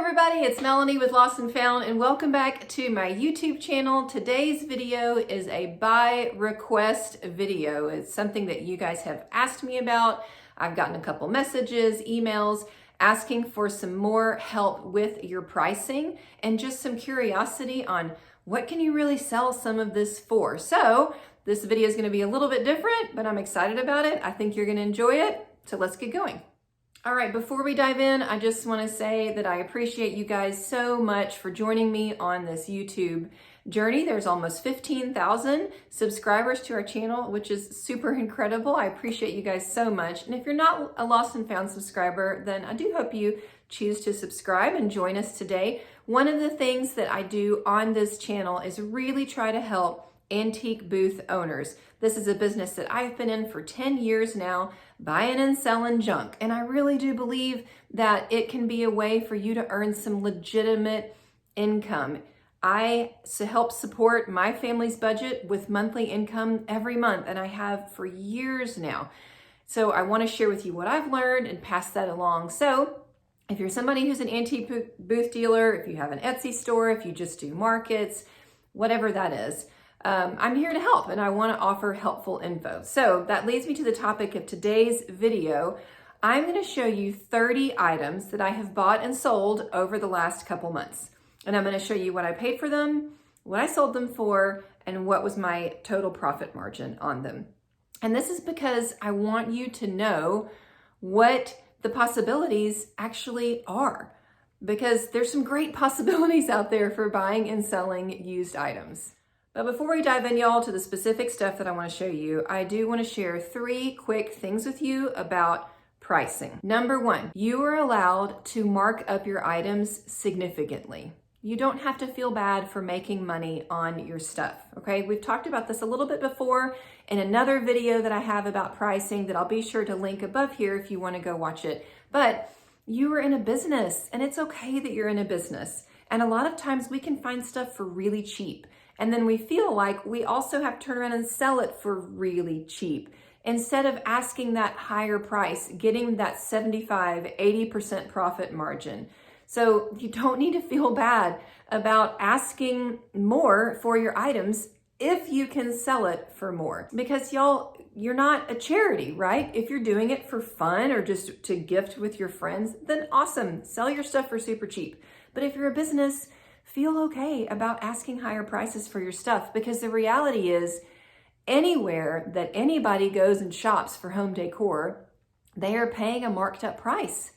everybody, it's Melanie with Lost and Found, and welcome back to my YouTube channel. Today's video is a by request video. It's something that you guys have asked me about. I've gotten a couple messages, emails, asking for some more help with your pricing and just some curiosity on what can you really sell some of this for. So this video is going to be a little bit different, but I'm excited about it. I think you're going to enjoy it. So let's get going. All right, before we dive in, I just want to say that I appreciate you guys so much for joining me on this YouTube journey. There's almost 15,000 subscribers to our channel, which is super incredible. I appreciate you guys so much. And if you're not a Lost and Found subscriber, then I do hope you choose to subscribe and join us today. One of the things that I do on this channel is really try to help antique booth owners. This is a business that I've been in for 10 years now, buying and selling junk. And I really do believe that it can be a way for you to earn some legitimate income. I help support my family's budget with monthly income every month, and I have for years now. So I want to share with you what I've learned and pass that along. So if you're somebody who's an antique booth dealer, if you have an Etsy store, if you just do markets, whatever that is, I'm here to help, and I want to offer helpful info. So that leads me to the topic of today's video. I'm going to show you 30 items that I have bought and sold over the last couple months. And I'm going to show you what I paid for them, what I sold them for, and what was my total profit margin on them. And this is because I want you to know what the possibilities actually are, because there's some great possibilities out there for buying and selling used items. But before we dive in, y'all, to the specific stuff that I want to show you, I do want to share 3 quick things with you about pricing. Number 1, you are allowed to mark up your items significantly. You don't have to feel bad for making money on your stuff, okay? We've talked about this a little bit before in another video that I have about pricing that I'll be sure to link above here if you want to go watch it. But you are in a business, and it's okay that you're in a business. And a lot of times we can find stuff for really cheap. And then we feel like we also have to turn around and sell it for really cheap. Instead of asking that higher price, getting that 75-80% profit margin. So you don't need to feel bad about asking more for your items if you can sell it for more. Because y'all, you're not a charity, right? If you're doing it for fun or just to gift with your friends, then awesome, sell your stuff for super cheap. But if you're a business, feel okay about asking higher prices for your stuff, because the reality is anywhere that anybody goes and shops for home decor, they are paying a marked up price.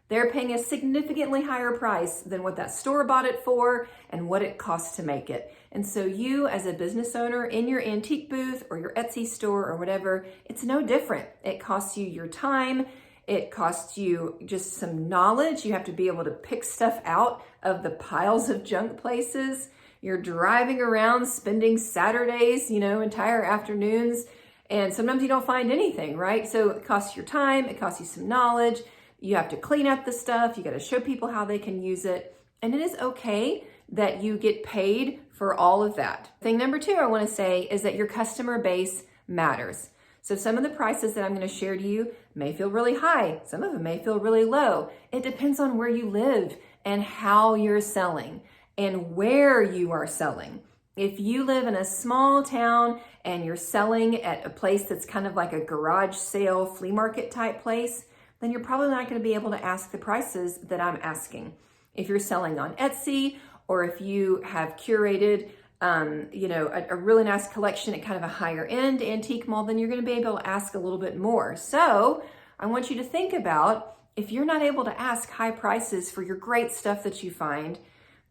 They're paying a significantly higher price than what that store bought it for and what it costs to make it. And so you, as a business owner in your antique booth or your Etsy store or whatever, it's no different. It costs you your time. It costs you just some knowledge. You have to be able to pick stuff out of the piles of junk places. You're driving around, spending Saturdays, entire afternoons, and sometimes you don't find anything, right? So it costs your time, it costs you some knowledge. You have to clean up the stuff. You got to show people how they can use it. And it is okay that you get paid for all of that. Thing number 2 I want to say is that your customer base matters. So some of the prices that I'm going to share to you may feel really high. Some of them may feel really low. It depends on where you live and how you're selling and where you are selling. If you live in a small town and you're selling at a place that's kind of like a garage sale, flea market type place, then you're probably not going to be able to ask the prices that I'm asking. If you're selling on Etsy, or if you have curated a really nice collection at kind of a higher end antique mall, then you're going to be able to ask a little bit more. So I want you to think about, if you're not able to ask high prices for your great stuff that you find,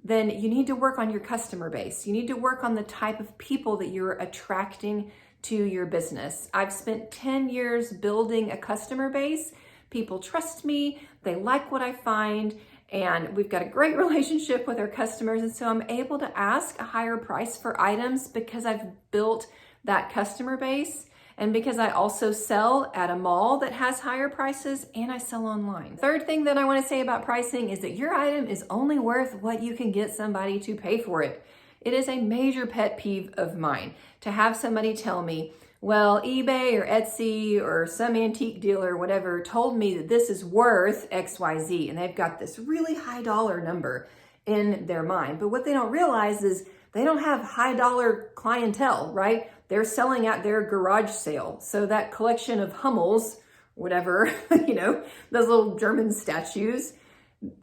then you need to work on your customer base. You need to work on the type of people that you're attracting to your business. I've spent 10 years building a customer base. People trust me, they like what I find, and we've got a great relationship with our customers. And so I'm able to ask a higher price for items because I've built that customer base, and because I also sell at a mall that has higher prices, and I sell online. Third thing that I want to say about pricing is that your item is only worth what you can get somebody to pay for it. It is a major pet peeve of mine to have somebody tell me, well, eBay or Etsy or some antique dealer or whatever told me that this is worth XYZ, and they've got this really high dollar number in their mind. But what they don't realize is they don't have high dollar clientele, right? They're selling at their garage sale. So that collection of Hummels, whatever, those little German statues,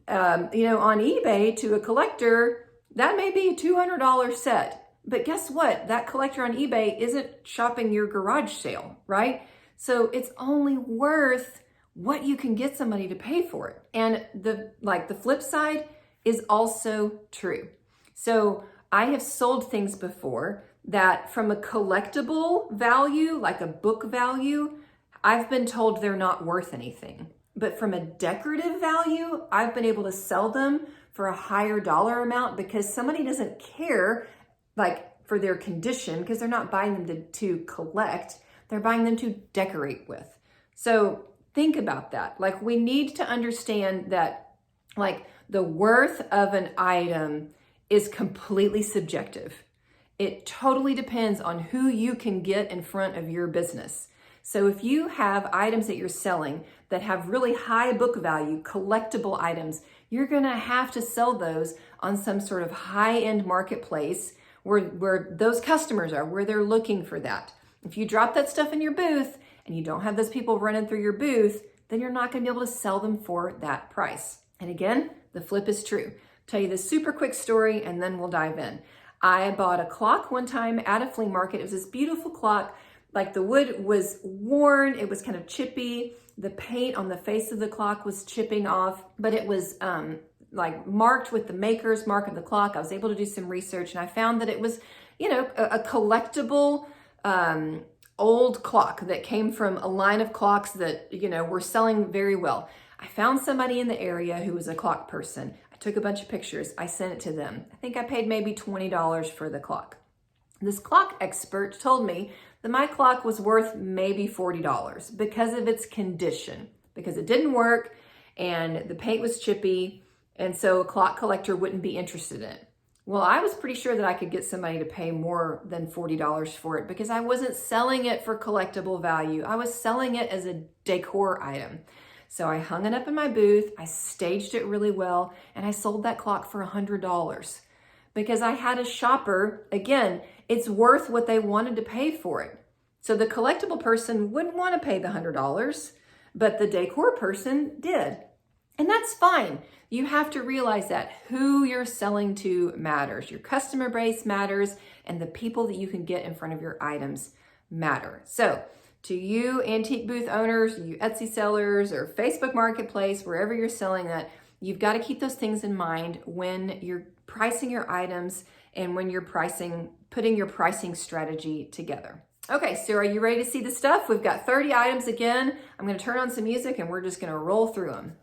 on eBay to a collector, that may be a $200 set. But guess what? That collector on eBay isn't shopping your garage sale, right? So it's only worth what you can get somebody to pay for it. And the flip side is also true. So I have sold things before that from a collectible value, like a book value, I've been told they're not worth anything. But from a decorative value, I've been able to sell them for a higher dollar amount because somebody doesn't care for their condition, because they're not buying them to collect, they're buying them to decorate with. So think about that. We need to understand that the worth of an item is completely subjective. It totally depends on who you can get in front of your business. So if you have items that you're selling that have really high book value, collectible items, you're gonna have to sell those on some sort of high-end marketplace where those customers are, where they're looking for that. If you drop that stuff in your booth and you don't have those people running through your booth, then you're not gonna be able to sell them for that price. And again, the flip is true. I'll tell you this super quick story and then we'll dive in. I bought a clock one time at a flea market. It was this beautiful clock. The wood was worn, it was kind of chippy. The paint on the face of the clock was chipping off, but it was marked with the maker's mark of the clock. I was able to do some research and I found that it was, a collectible old clock that came from a line of clocks that, were selling very well. I found somebody in the area who was a clock person. I took a bunch of pictures. I sent it to them. I think I paid maybe $20 for the clock. This clock expert told me that my clock was worth maybe $40 because of its condition, because it didn't work and the paint was chippy, and so a clock collector wouldn't be interested in it. Well, I was pretty sure that I could get somebody to pay more than $40 for it because I wasn't selling it for collectible value. I was selling it as a decor item. So I hung it up in my booth, I staged it really well, and I sold that clock for $100 because I had a shopper. Again, it's worth what they wanted to pay for it. So the collectible person wouldn't want to pay the $100, but the decor person did. And that's fine. You have to realize that who you're selling to matters. Your customer base matters, and the people that you can get in front of your items matter. So to you antique booth owners, you Etsy sellers or Facebook Marketplace, wherever you're selling that, you've got to keep those things in mind when you're pricing your items and when you're putting your pricing strategy together. Okay, so are you ready to see the stuff? We've got 30 items again. I'm going to turn on some music and we're just going to roll through them.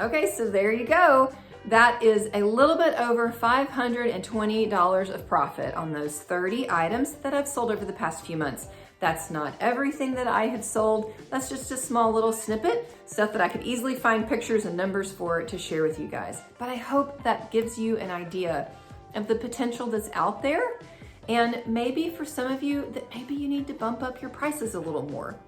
Okay, so there you go. That is a little bit over $520 of profit on those 30 items that I've sold over the past few months. That's not everything that I have sold. That's just a small little snippet, stuff that I could easily find pictures and numbers for to share with you guys. But I hope that gives you an idea of the potential that's out there. And maybe for some of you, that maybe you need to bump up your prices a little more.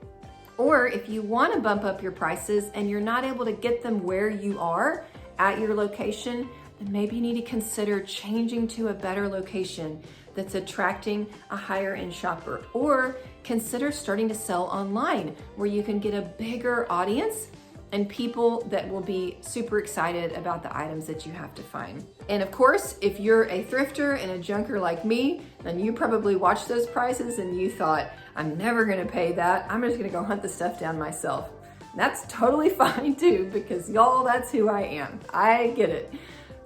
Or if you want to bump up your prices and you're not able to get them where you are at your location, then maybe you need to consider changing to a better location that's attracting a higher end shopper. Or consider starting to sell online where you can get a bigger audience and people that will be super excited about the items that you have to find. And of course, if you're a thrifter and a junker like me, then you probably watched those prices and you thought, I'm never gonna pay that. I'm just gonna go hunt the stuff down myself. That's totally fine too, because y'all, that's who I am. I get it.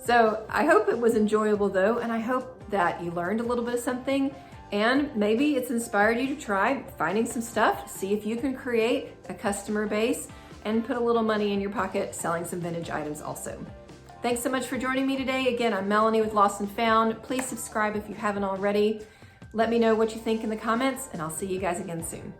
So I hope it was enjoyable though, and I hope that you learned a little bit of something, and maybe it's inspired you to try finding some stuff, see if you can create a customer base and put a little money in your pocket selling some vintage items also. Thanks so much for joining me today. Again, I'm Melanie with Lost and Found. Please subscribe if you haven't already. Let me know what you think in the comments, and I'll see you guys again soon.